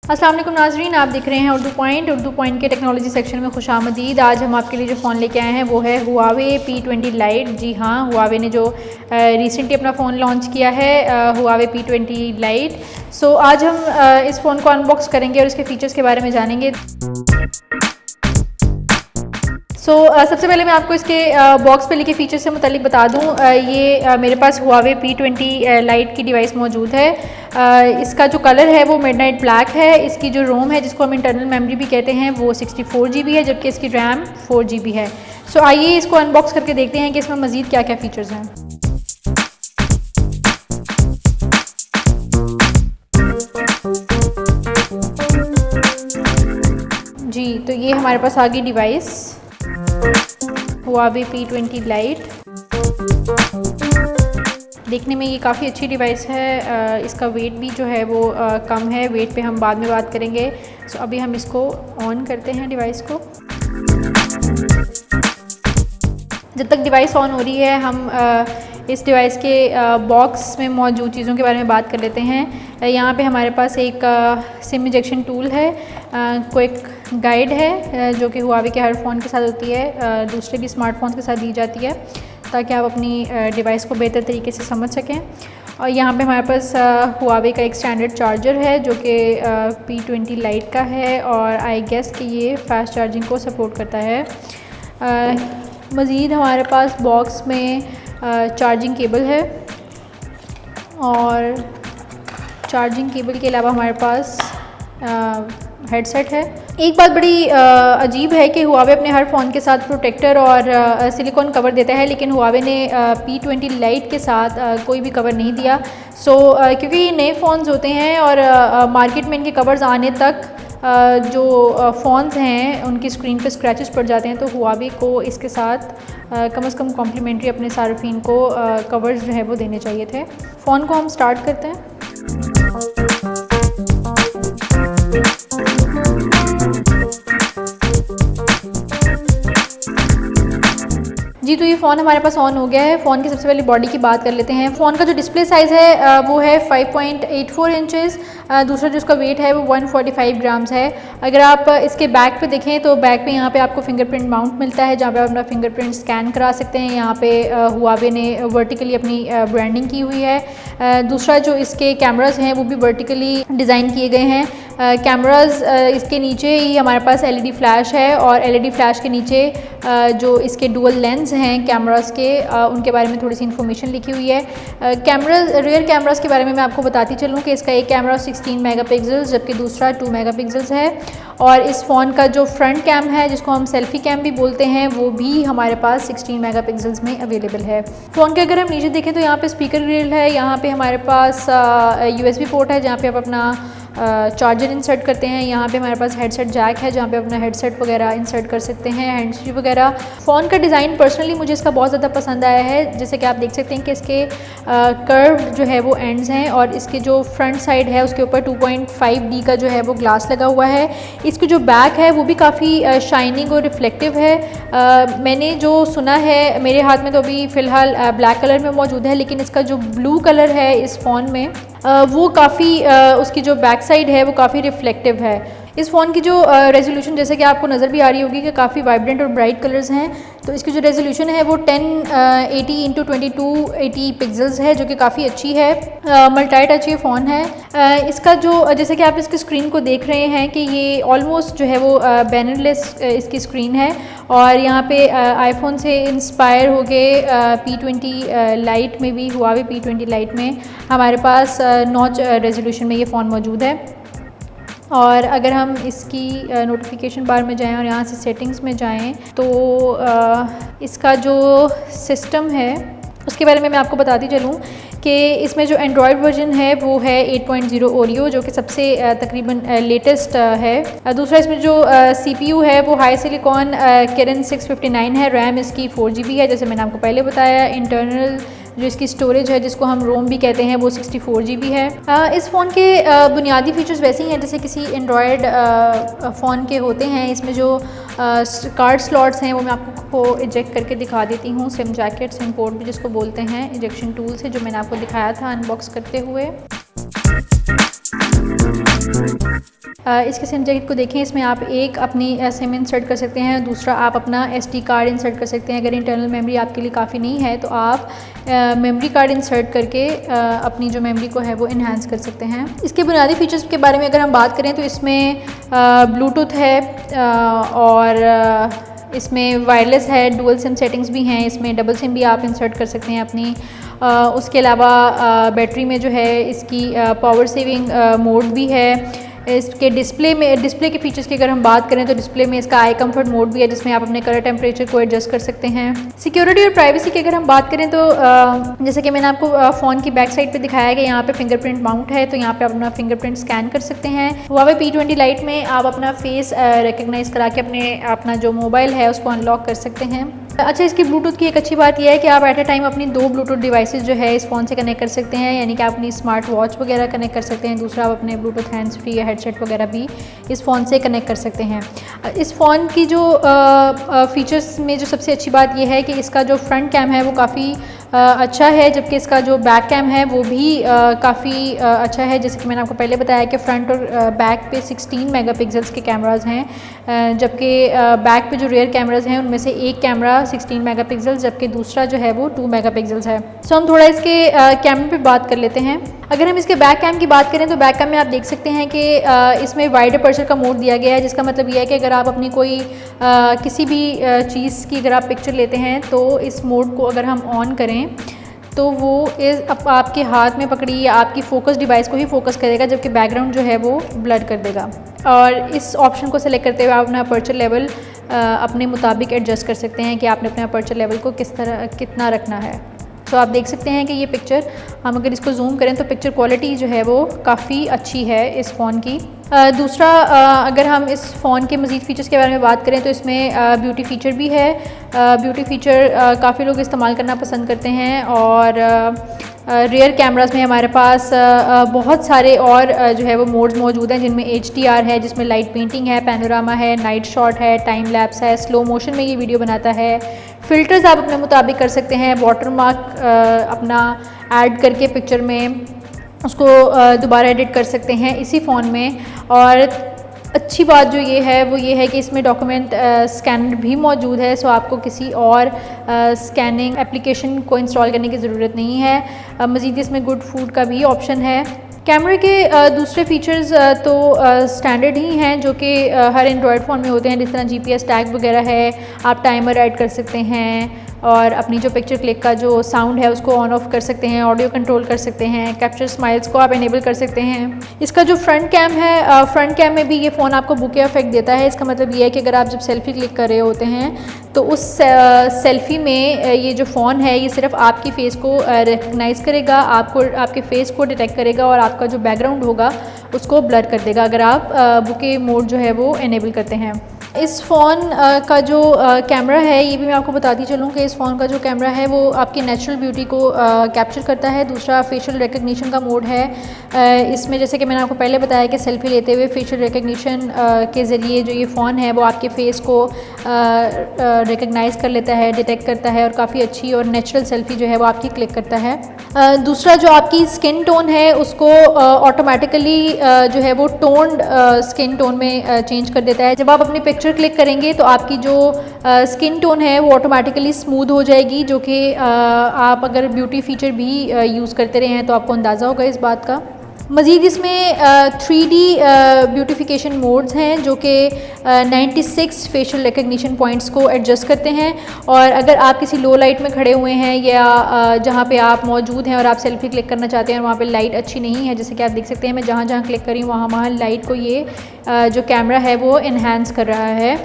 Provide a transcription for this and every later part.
अस्सलाम वालेकुम नाज़रीन, आप देख रहे हैं उर्दू पॉइंट के टेक्नोलॉजी सेक्शन में खुशामदीद। आज हम आपके लिए जो फ़ोन लेके आए हैं वो है हुआवे P20 लाइट। जी हाँ, हुआवे ने जो रिसेंटली अपना फ़ोन लॉन्च किया है हुआवे P20 लाइट। सो आज हम इस फ़ोन को अनबॉक्स करेंगे और इसके फ़ीचर्स के बारे में जानेंगे। सबसे पहले मैं आपको इसके बॉक्स पे लिखे फ़ीचर्स से मुतालिक बता दूं। ये मेरे पास हुआवे P20 लाइट की डिवाइस मौजूद है। इसका जो कलर है वो मिडनाइट ब्लैक है। इसकी जो रोम है, जिसको हम इंटरनल मेमोरी भी कहते हैं, वो 64 GB है, जबकि इसकी रैम 4 GB है। आइए इसको अनबॉक्स करके देखते हैं कि इसमें मज़ीद क्या क्या फ़ीचर्स हैं। जी, तो ये हमारे पास आ गई डिवाइस हुआवे P20 लाइट। देखने में ये काफ़ी अच्छी डिवाइस है। इसका वेट भी जो है वो कम है। वेट पे हम बाद में बात करेंगे। अभी हम इसको ऑन करते हैं डिवाइस को। जब तक डिवाइस ऑन हो रही है हम इस डिवाइस के बॉक्स में मौजूद चीज़ों के बारे में बात कर लेते हैं। यहाँ पे हमारे पास एक सिम इंजेक्शन टूल है, क्विक गाइड है जो कि हुआवे के हर फ़ोन के साथ होती है, दूसरे भी स्मार्टफोन्स के साथ दी जाती है ताकि आप अपनी डिवाइस को बेहतर तरीके से समझ सकें। और यहाँ पे हमारे पास हुआवे का एक स्टैंडर्ड चार्जर है जो कि P20 लाइट का है और आई गेस कि ये फास्ट चार्जिंग को सपोर्ट करता है। मज़ीद हमारे पास बॉक्स में चार्जिंग केबल है और चार्जिंग केबल के अलावा हमारे पास हेडसेट है। एक बात बड़ी अजीब है कि हुआवे अपने हर फ़ोन के साथ प्रोटेक्टर और सिलिकॉन कवर देता है, लेकिन हुआवे ने P20 लाइट के साथ कोई भी कवर नहीं दिया। क्योंकि ये नए फ़ोन्स होते हैं और मार्केट में इनके कवर्स आने तक जो फ़ोन्स हैं उनकी स्क्रीन पे स्क्रैचेस पड़ जाते हैं, तो हुआवे को इसके साथ कम से कम कॉम्प्लीमेंट्री अपने सार्फिन को कवर्स जो है वो देने चाहिए थे। फ़ोन को हम स्टार्ट करते हैं। जी, तो ये फ़ोन हमारे पास ऑन हो गया है। फ़ोन की सबसे पहले बॉडी की बात कर लेते हैं। फ़ोन का जो डिस्प्ले साइज़ है वो है 5.84 इंचेस। दूसरा जो उसका वेट है वो 145 ग्राम्स है। अगर आप इसके बैक पे देखें तो बैक पे यहाँ पे आपको फिंगरप्रिंट माउंट मिलता है जहाँ पे आप अपना फिंगरप्रिंट स्कैन करा सकते हैं। यहाँ पे हुआवे ने वर्टिकली अपनी ब्रांडिंग की हुई है। दूसरा जो इसके कैमराज़ हैं वो भी वर्टिकली डिज़ाइन किए गए हैं। कैमराज़ इसके नीचे ही हमारे पास LED फ्लैश है और LED फ्लैश के नीचे जो इसके डुअल लेंस हैं कैमरास के, उनके बारे में थोड़ी सी इन्फॉर्मेशन लिखी हुई है। रियर कैमरास के बारे में मैं आपको बताती चलूँ कि इसका एक कैमरा 16 मेगापिक्सल्स जबकि दूसरा 2 मेगापिक्सल्स है और इस फ़ोन का जो फ्रंट कैम है, जिसको हम सेल्फी कैम भी बोलते हैं, वो भी हमारे पास 16 मेगापिक्सल्स में अवेलेबल है। फ़ोन के अगर हम नीचे देखें तो यहाँ पे स्पीकर ग्रिल है। यहाँ पे हमारे पास USB पोर्ट है जहाँ पे आप अपना चार्जर इंसर्ट करते हैं। यहाँ पे हमारे पास हेडसेट जैक है जहाँ पे अपना हेडसेट वगैरह इंसर्ट कर सकते हैं, हैंड्स फ्री वगैरह। फ़ोन का डिज़ाइन पर्सनली मुझे इसका बहुत ज़्यादा पसंद आया है। जैसे कि आप देख सकते हैं कि इसके कर्व जो है वो एंड्स हैं और इसके जो फ्रंट साइड है उसके ऊपर 2.5D का जो है वो ग्लास लगा हुआ है। इसकी जो बैक है वो भी काफ़ी शाइनिंग और रिफ्लेक्टिव है। मैंने जो सुना है, मेरे हाथ में तो अभी फ़िलहाल ब्लैक कलर में मौजूद है, लेकिन इसका जो ब्लू कलर है इस फ़ोन में वो काफ़ी उसकी जो बैक साइड है वो काफ़ी रिफ्लेक्टिव है। इस फ़ोन की जो रेजोल्यूशन, जैसे कि आपको नज़र भी आ रही होगी कि काफ़ी वाइब्रेंट और ब्राइट कलर्स हैं, तो इसकी जो रेजोल्यूशन है वो 1080 × 2280 पिक्सल्स है जो कि काफ़ी अच्छी है। मल्टी टच ये फ़ोन है। इसका जो, जैसे कि आप इसकी स्क्रीन को देख रहे हैं कि ये ऑलमोस्ट जो है वो बैनरलेस इसकी स्क्रीन है और यहाँ पे आईफोन से इंस्पायर हो गए P20 लाइट में भी, हुआवे P20 लाइट में हमारे पास नॉच रेजोल्यूशन में ये फ़ोन मौजूद है। और अगर हम इसकी नोटिफिकेशन बार में जाएं और यहाँ से सेटिंग्स में जाएं तो इसका जो सिस्टम है उसके बारे में मैं आपको बताती चलूँ कि इसमें जो एंड्रॉयड वर्जन है वो है 8.0 ओरियो जो कि सबसे तकरीबन लेटेस्ट है। दूसरा इसमें जो CPU है वो हाई सिलिकॉन Kirin 659 है। रैम इसकी 4 GB है जैसे मैंने आपको पहले बताया। इंटरनल जो इसकी स्टोरेज है, जिसको हम रोम भी कहते हैं, वो 64 GB है। इस फ़ोन के बुनियादी फ़ीचर्स वैसे ही हैं जैसे किसी एंड्रॉयड फ़ोन के होते हैं। इसमें जो कार्ड स्लॉट्स हैं वो मैं आपको इजेक्ट करके दिखा देती हूँ। सिम जैकेट, सिम पोर्ट भी जिसको बोलते हैं, इजेक्शन टूल से, जो मैंने आपको दिखाया था अनबॉक्स करते हुए। इसके सिम जैक को देखें, इसमें आप एक अपनी सिम इंसर्ट कर सकते हैं, दूसरा आप अपना SD कार्ड इंसर्ट कर सकते हैं। अगर इंटरनल मेमोरी आपके लिए काफ़ी नहीं है तो आप मेमोरी कार्ड इंसर्ट करके अपनी जो मेमोरी को है वो इन्हांस कर सकते हैं। इसके बुनियादी फीचर्स के बारे में अगर हम बात करें तो इसमें ब्लूटूथ है और इसमें वायरलेस है, डुअल सिम सेटिंग्स भी हैं, इसमें डबल सिम भी आप इंसर्ट कर सकते हैं अपनी। उसके अलावा बैटरी में जो है इसकी पावर सेविंग मोड भी है। इसके डिस्प्ले के फीचर्स की अगर हम बात करें तो डिस्प्ले में इसका आई कंफर्ट मोड भी है, जिसमें आप अपने कलर टेम्परेचर को एडजस्ट कर सकते हैं। सिक्योरिटी और प्राइवेसी की अगर हम बात करें तो जैसे कि मैंने आपको फ़ोन की बैक साइड पे दिखाया कि यहाँ पे फिंगरप्रिंट माउंट है, तो यहाँ पे आप अपना फिंगरप्रिंट स्कैन कर सकते हैं। Huawei P20 Lite में आप अपना फेस रिकग्नाइज करा के अपना जो मोबाइल है उसको अनलॉक कर सकते हैं। अच्छा, इसकी ब्लूटूथ की एक अच्छी बात यह है कि आप एट ए टाइम अपनी 2 ब्लूटूथ डिवाइसेस जो है इस फ़ोन से कनेक्ट कर सकते हैं, यानी कि आप अपनी स्मार्ट वॉच वगैरह कनेक्ट कर सकते हैं। दूसरा, आप अपने ब्लूटूथ हैंड्स फ्री या हेडसेट वगैरह भी इस फ़ोन से कनेक्ट कर सकते हैं। इस फ़ोन की जो फ़ीचर्स में जो सबसे अच्छी बात यह है कि इसका जो फ्रंट कैम है वो काफ़ी अच्छा है, जबकि इसका जो बैक कैम है वो भी काफ़ी अच्छा है। जैसे कि मैंने आपको पहले बताया कि फ़्रंट और बैक पे 16 मेगापिक्सल्स के कैमराज़ हैं, जबकि बैक पे जो रियर कैमराज़ हैं उनमें से एक कैमरा 16 मेगापिक्सल्स जबकि दूसरा जो है वो 2 मेगापिक्सल्स है। सो हम थोड़ा इसके कैमरे पे बात कर लेते हैं। अगर हम इसके बैक कैम की बात करें तो बैक कैम में आप देख सकते हैं कि इसमें वाइड अपर्चर का मोड दिया गया है, जिसका मतलब यह है कि अगर आप अपनी कोई किसी भी चीज़ की अगर आप पिक्चर लेते हैं तो इस मोड को अगर हम ऑन करें तो वो आपके हाथ में पकड़ी या आपकी फोकस डिवाइस को ही फोकस करेगा, जबकि बैकग्राउंड जो है वो ब्लर कर देगा। और इस ऑप्शन को सेलेक्ट करते हुए आप अपना अपर्चर लेवल अपने मुताबिक एडजस्ट कर सकते हैं कि आपने अपने अपर्चर लेवल को कितना रखना है। तो आप देख सकते हैं कि ये पिक्चर, हम अगर इसको जूम करें तो पिक्चर क्वालिटी जो है वो काफ़ी अच्छी है इस फ़ोन की। दूसरा, अगर हम इस फ़ोन के मज़ीद फ़ीचर्स के बारे में बात करें तो इसमें ब्यूटी फ़ीचर भी है। ब्यूटी फ़ीचर काफ़ी लोग इस्तेमाल करना पसंद करते हैं और रियर कैमरास में हमारे पास बहुत सारे और जो है वो मोड्स मौजूद हैं, जिनमें HDR है, जिसमें लाइट पेंटिंग है, पैनोरामा है, नाइट शॉट है, टाइम लैप्स है, स्लो मोशन में ये वीडियो बनाता है। फ़िल्टर्स आप अपने मुताबिक कर सकते हैं, वाटरमार्क अपना ऐड करके पिक्चर में उसको दोबारा एडिट कर सकते हैं इसी फ़ोन में। और अच्छी बात जो ये है वो ये है कि इसमें डॉक्यूमेंट स्कैनर भी मौजूद है, सो आपको किसी और स्कैनिंग एप्लीकेशन को इंस्टॉल करने की ज़रूरत नहीं है। मज़ीद इसमें गुड फूड का भी ऑप्शन है। कैमरे के दूसरे फीचर्स तो स्टैंडर्ड ही हैं जो कि हर एंड्रॉयड फ़ोन में होते हैं, जिस तरह GPS टैग वगैरह है, आप टाइमर ऐड कर सकते हैं और अपनी जो पिक्चर क्लिक का जो साउंड है उसको ऑन ऑफ कर सकते हैं, ऑडियो कंट्रोल कर सकते हैं, कैप्चर स्माइल्स को आप इनेबल कर सकते हैं। इसका जो फ्रंट कैम है, फ्रंट कैम में भी ये फ़ोन आपको बुके इफेक्ट देता है। इसका मतलब ये है कि अगर आप जब सेल्फ़ी क्लिक कर रहे होते हैं तो उस सेल्फ़ी में ये जो फ़ोन है ये सिर्फ आपकी फ़ेस को रिकग्नाइज़ करेगा, आपके फ़ेस को डिटेक्ट करेगा और आपका जो बैकग्राउंड होगा उसको ब्लर कर देगा अगर आप बुके मोड जो है वो इनेबल करते हैं। इस फ़ोन का जो कैमरा है ये भी मैं आपको बताती चलूँ कि इस फ़ोन का जो कैमरा है वो आपकी नेचुरल ब्यूटी को कैप्चर करता है। दूसरा, फेशियल रिकग्निशन का मोड है इसमें, जैसे कि मैंने आपको पहले बताया कि सेल्फ़ी लेते हुए फेशियल रिकग्निशन के ज़रिए जो ये फ़ोन है वो आपके फ़ेस को रिकग्नाइज़ कर लेता है, डिटेक्ट करता है और काफ़ी अच्छी और नेचुरल सेल्फ़ी जो है वो आपकी क्लिक करता है। दूसरा, जो आपकी स्किन टोन है उसको ऑटोमेटिकली जो है वो टोन्ड स्किन टोन में चेंज कर देता है। जब आप अपनी पिक्चर क्लिक करेंगे तो आपकी जो स्किन टोन है वो ऑटोमेटिकली स्मूथ हो जाएगी, जो कि आप अगर ब्यूटी फीचर भी यूज़ करते रहे हैं तो आपको अंदाज़ा होगा इस बात का। मज़ीद इसमें 3D ब्यूटिफिकेशन मोड्स हैं जो कि 96 फेशियल रिकग्निशन पॉइंट्स को एडजस्ट करते हैं। और अगर आप किसी लो लाइट में खड़े हुए हैं या जहाँ पे आप मौजूद हैं और आप सेल्फ़ी क्लिक करना चाहते हैं और वहाँ पे लाइट अच्छी नहीं है, जैसे कि आप देख सकते हैं मैं जहाँ जहाँ क्लिक करी हूँ वहाँ लाइट को ये जो कैमरा है वो इन्हांस कर रहा है।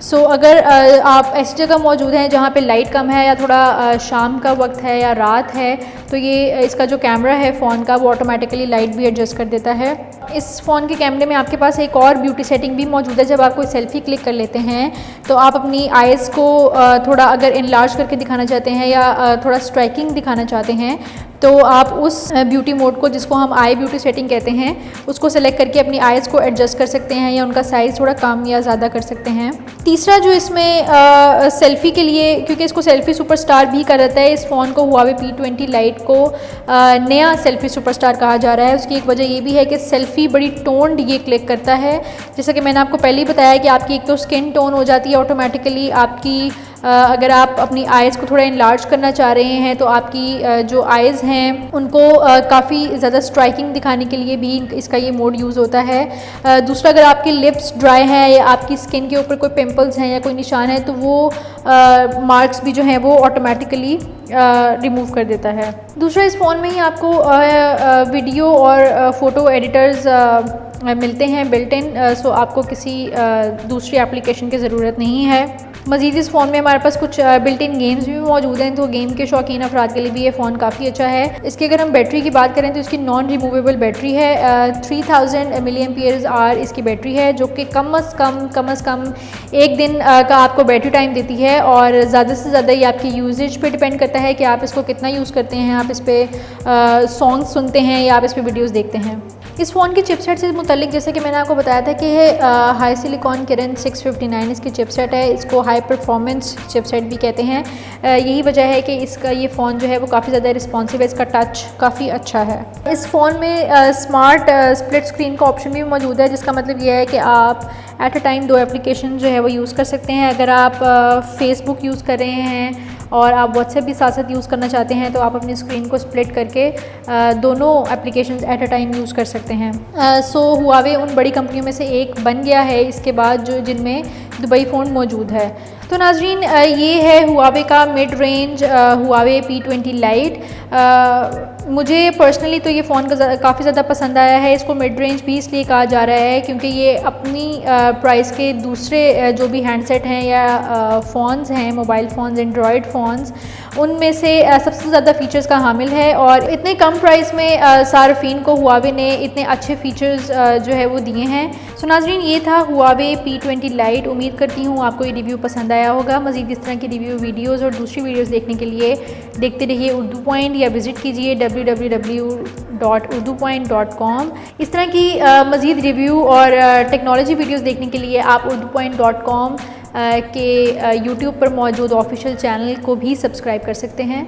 सो अगर आप ऐसी जगह मौजूद हैं जहाँ पे लाइट कम है या थोड़ा शाम का वक्त है या रात है तो ये इसका जो कैमरा है फ़ोन का वो ऑटोमेटिकली लाइट भी एडजस्ट कर देता है। इस फ़ोन के कैमरे में आपके पास एक और ब्यूटी सेटिंग भी मौजूद है। जब आप कोई सेल्फ़ी क्लिक कर लेते हैं तो आप अपनी आइज़ को थोड़ा अगर इनलार्ज करके दिखाना चाहते हैं या थोड़ा स्ट्राइकिंग दिखाना चाहते हैं तो आप उस ब्यूटी मोड को, जिसको हम आई ब्यूटी सेटिंग कहते हैं, उसको सेलेक्ट करके अपनी आइज़ को एडजस्ट कर सकते हैं या उनका साइज़ थोड़ा कम या ज़्यादा कर सकते हैं। तीसरा, जो इसमें सेल्फ़ी के लिए, क्योंकि इसको सेल्फ़ी सुपरस्टार भी कहा जाता है, इस फ़ोन को Huawei P20 Lite को नया सेल्फी सुपरस्टार कहा जा रहा है। उसकी एक वजह ये भी है कि सेल्फ़ी बड़ी टोन्ड ये क्लिक करता है। जैसा कि मैंने आपको पहले ही बताया कि आपकी एक तो स्किन टोन हो जाती है ऑटोमेटिकली। आपकी अगर आप अपनी आइज़ को थोड़ा इनलार्ज करना चाह रहे हैं तो आपकी जो आइज़ हैं उनको काफ़ी ज़्यादा स्ट्राइकिंग दिखाने के लिए भी इसका ये मोड यूज़ होता है। दूसरा, अगर आपकी लिप्स ड्राई हैं या आपकी स्किन के ऊपर कोई पिंपल्स हैं या कोई निशान है तो वो मार्क्स भी जो हैं वो ऑटोमेटिकली रिमूव कर देता है। दूसरा, इस फ़ोन में ही आपको वीडियो और फ़ोटो एडिटर्स मिलते हैं बिल्ट इन, सो आपको किसी दूसरी एप्लीकेशन की ज़रूरत नहीं है। मज़ीद इस फ़ोन में हमारे पास कुछ बिल्ट इन गेम्स भी मौजूद हैं, तो गेम के शौकीन अफराद के लिए भी ये फ़ोन काफ़ी अच्छा है। इसकी अगर हम बैटरी की बात करें तो इसकी नॉन रिमूवेबल बैटरी है। 3000 mAh इसकी बैटरी है, जो कि कम अज़ कम एक दिन का आपको बैटरी टाइम देती है। और ज़्यादा से ज़्यादा ये आपकी यूजेज पे डिपेंड करता है कि आप इसको कितना यूज़ करते हैं, आप इस पर सॉन्ग सुनते हैं या आप इस पर वीडियोज़ देखते हैं। इस फ़ोन की चिपसेट से मुतल्लिक जैसे कि मैंने आपको बताया था कि हाई सिलिकॉन किरण 659 इसकी चिपसेट है। इसको हाई परफॉर्मेंस चिपसेट भी कहते हैं। यही वजह है कि इसका ये फ़ोन जो है वो काफ़ी ज़्यादा रिस्पॉन्सिव है, इसका टच काफ़ी अच्छा है। इस फ़ोन में स्मार्ट स्प्लिट स्क्रीन का ऑप्शन भी मौजूद है, जिसका मतलब ये है कि आप एट अ टाइम 2 एप्लीकेशन जो है वो यूज़ कर सकते हैं। अगर आप फेसबुक यूज़ कर रहे हैं और आप व्हाट्सएप भी साथ साथ यूज़ करना चाहते हैं तो आप अपनी स्क्रीन को स्प्लिट करके दोनों applications at a time use कर सकते हैं। सो हुआवे उन बड़ी कंपनियों में से एक बन गया है इसके बाद जो जिनमें दुबई फ़ोन मौजूद है। तो नाज़रीन, ये है हुआवे का mid range Huawei P20 light. मुझे पर्सनली तो ये फ़ोन काफ़ी ज़्यादा पसंद आया है। इसको मिड रेंज भी इसलिए कहा जा रहा है क्योंकि ये अपनी प्राइस के दूसरे जो भी हैंडसेट हैं या फ़ोन्स हैं, मोबाइल फ़ोन्स, एंड्रॉयड फ़ोन्स, उनमें से सबसे ज़्यादा फ़ीचर्स का हामिल है। और इतने कम प्राइस में सार्फिन को हुआवे ने इतने अच्छे फ़ीचर्स जो है वो दिए हैं। सो नाज़रीन, ये था हुआवे P20 लाइट। उम्मीद करती हूँ आपको ये रिव्यू पसंद आया होगा। मज़ीद इस तरह की रिव्यू वीडियोज़ और दूसरी वीडियोज़ देखने के लिए देखते रहिए उर्दू पॉइंट या विज़िट कीजिए www.urdupoint.com। इस तरह की मज़ीद रिव्यू और टेक्नोलॉजी वीडियोज़ देखने के लिए आप urdupoint.com के यूट्यूब पर मौजूद ऑफिशियल चैनल को भी सब्सक्राइब कर सकते हैं।